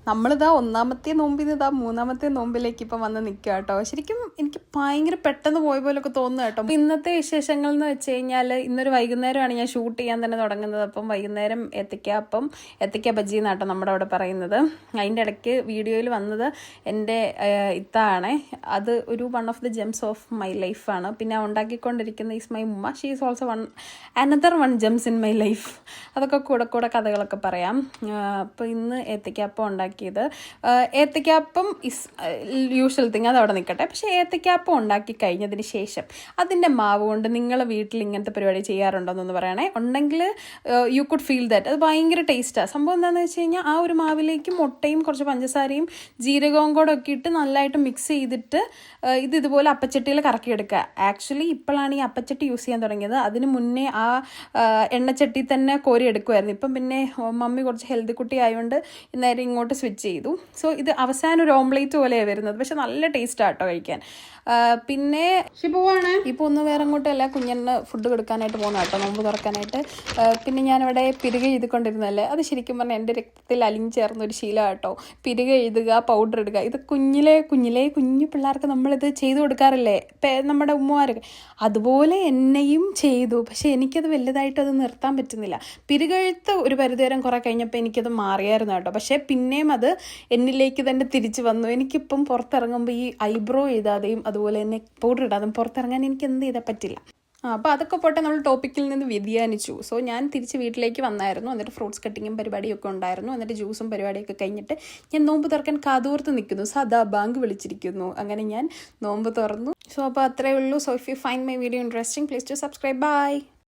നമ്മളിതാ ഒന്നാമത്തെ നോമ്പിൽ നിന്ന് ഇതാ മൂന്നാമത്തെ നോമ്പിലേക്ക് ഇപ്പം വന്ന് നിൽക്കുക കേട്ടോ. ശരിക്കും എനിക്ക് ഭയങ്കര പെട്ടെന്ന് പോയ പോലൊക്കെ തോന്നുന്നു കേട്ടോ. ഇന്നത്തെ വിശേഷങ്ങൾ എന്ന് വെച്ച് കഴിഞ്ഞാൽ ഇന്നൊരു വൈകുന്നേരമാണ് ഞാൻ ഷൂട്ട് ചെയ്യാൻ തന്നെ തുടങ്ങുന്നത്. അപ്പം വൈകുന്നേരം എത്തിക്ക ബജ്ജി എന്നാട്ടോ നമ്മുടെ അവിടെ പറയുന്നത്. അതിൻ്റെ ഇടയ്ക്ക് വീഡിയോയിൽ വന്നത് എൻ്റെ ഇത്താണേ. അത് ഒരു one of the Gems of my ലൈഫാണ്. പിന്നെ ഉണ്ടാക്കിക്കൊണ്ടിരിക്കുന്ന ഈസ് മൈ ഉമ്മ. She is also another one Gems in my life. അതൊക്കെ കൂടെ കഥകളൊക്കെ പറയാം. അപ്പോൾ ഇന്ന് ഏത്തയ്ക്കാപ്പം ഉണ്ടാക്കിയത്. ഏത്തയ്ക്കാപ്പം ഇസ് യൂഷ്വൽ തിങ്, അത് അവിടെ നിൽക്കട്ടെ. പക്ഷേ ഏത്തയ്ക്കാപ്പം ഉണ്ടാക്കി കഴിഞ്ഞതിന് ശേഷം അതിൻ്റെ മാവ് കൊണ്ട് നിങ്ങളെ വീട്ടിൽ ഇങ്ങനത്തെ പരിപാടി ചെയ്യാറുണ്ടോയെന്നൊന്ന് പറയണേ. ഉണ്ടെങ്കിൽ യു കുഡ് ഫീൽ ദാറ്റ്. അത് ഭയങ്കര ടേസ്റ്റാണ്. സംഭവം എന്താണെന്ന് വെച്ച് കഴിഞ്ഞാൽ ആ ഒരു മാവിലേക്ക് മുട്ടയും കുറച്ച് പഞ്ചസാരയും ജീരകവും കൂടെ ഒക്കെ ഇട്ട് നല്ലതായിട്ട് മിക്സ് ചെയ്തിട്ട് ഇതുപോലെ അപ്പച്ചട്ടിയിൽ കറക്കിയെടുക്കുക. ആക്ച്വലി ഇപ്പോഴാണ് ഈ അപ്പച്ചട്ടി യൂസ് ചെയ്യാൻ തുടങ്ങിയത്. അതിന് മുന്നേ ആ എണ്ണച്ചട്ടി തന്നെ കോരി എടുക്കുമായിരുന്നു. ഇപ്പം പിന്നെ മമ്മി കുറച്ച് ഹെൽത്തി കുട്ടി ആയതുകൊണ്ട് നേരെ ഇങ്ങോട്ട് സ്വിച്ച് ചെയ്തു. സോ ഇത് അവസാനം ഒരു ഓംലേറ്റ് പോലെയാണ് വരുന്നത്. പക്ഷെ നല്ല ടേസ്റ്റാണ് കേട്ടോ കഴിക്കാൻ. പിന്നെ പോവാണ് ഇപ്പോൾ ഒന്ന് വേറെ അങ്ങോട്ടല്ല, കുഞ്ഞിന് ഫുഡ് കൊടുക്കാനായിട്ട് പോകുന്ന കേട്ടോ, നോമ്പ് തുറക്കാനായിട്ട്. പിന്നെ ഞാനിവിടെ പിരുക എഴുതിക്കൊണ്ടിരുന്നല്ലേ, അത് ശരിക്കും പറഞ്ഞാൽ എൻ്റെ രക്തത്തിൽ അലിഞ്ഞേർന്നൊരു ശീലം കേട്ടോ. പിരുക എഴുതുക, പൗഡർ ഇടുക, ഇത് കുഞ്ഞു പിള്ളേർക്ക് നമ്മളിത് ചെയ്തു കൊടുക്കാറില്ലേ നമ്മുടെ ഉമ്മമാരൊക്കെ, അതുപോലെ എന്നെയും ചെയ്തു. പക്ഷെ എനിക്കത് വലുതായിട്ട് അത് നിർത്താൻ പറ്റുന്നില്ല. പിരുകഴുത്ത് ഒരു പരിധിവരം കുറേ കഴിഞ്ഞപ്പോൾ എനിക്കത് മാറിയായിരുന്നു കേട്ടോ. പക്ഷേ പിന്നെയും അത് എന്നിലേക്ക് തന്നെ തിരിച്ചു വന്നു. എനിക്കിപ്പം പുറത്തിറങ്ങുമ്പോൾ ഈ ഐബ്രോ എഴുതാതെയും അതുപോലെ തന്നെ പൗഡർ ഇടാതെയും പുറത്തിറങ്ങാൻ എനിക്ക് എന്ത് ചെയ്താൽ പറ്റില്ല. അപ്പോൾ അതൊക്കെ പോട്ടെ, നമ്മൾ ടോപ്പിക്കിൽ നിന്ന് വ്യതിയാനിച്ചു. സോ ഞാൻ തിരിച്ച് വീട്ടിലേക്ക് വന്നായിരുന്നു. എന്നിട്ട് ഫ്രൂട്ട്സ് കട്ടിങ്ങും പരിപാടിയൊക്കെ ഉണ്ടായിരുന്നു. എന്നിട്ട് ജ്യൂസും പരിപാടിയൊക്കെ കഴിഞ്ഞിട്ട് ഞാൻ നോമ്പ് തുറക്കാൻ കാതോർത്ത് നിൽക്കുന്നു. സദാ ബാങ്ക് വിളിച്ചിരിക്കുന്നു. അങ്ങനെ ഞാൻ നോമ്പ് തുറന്നു. സോ അപ്പോൾ അത്രയേ ഉള്ളൂ. So if you find my video interesting, please to subscribe. By.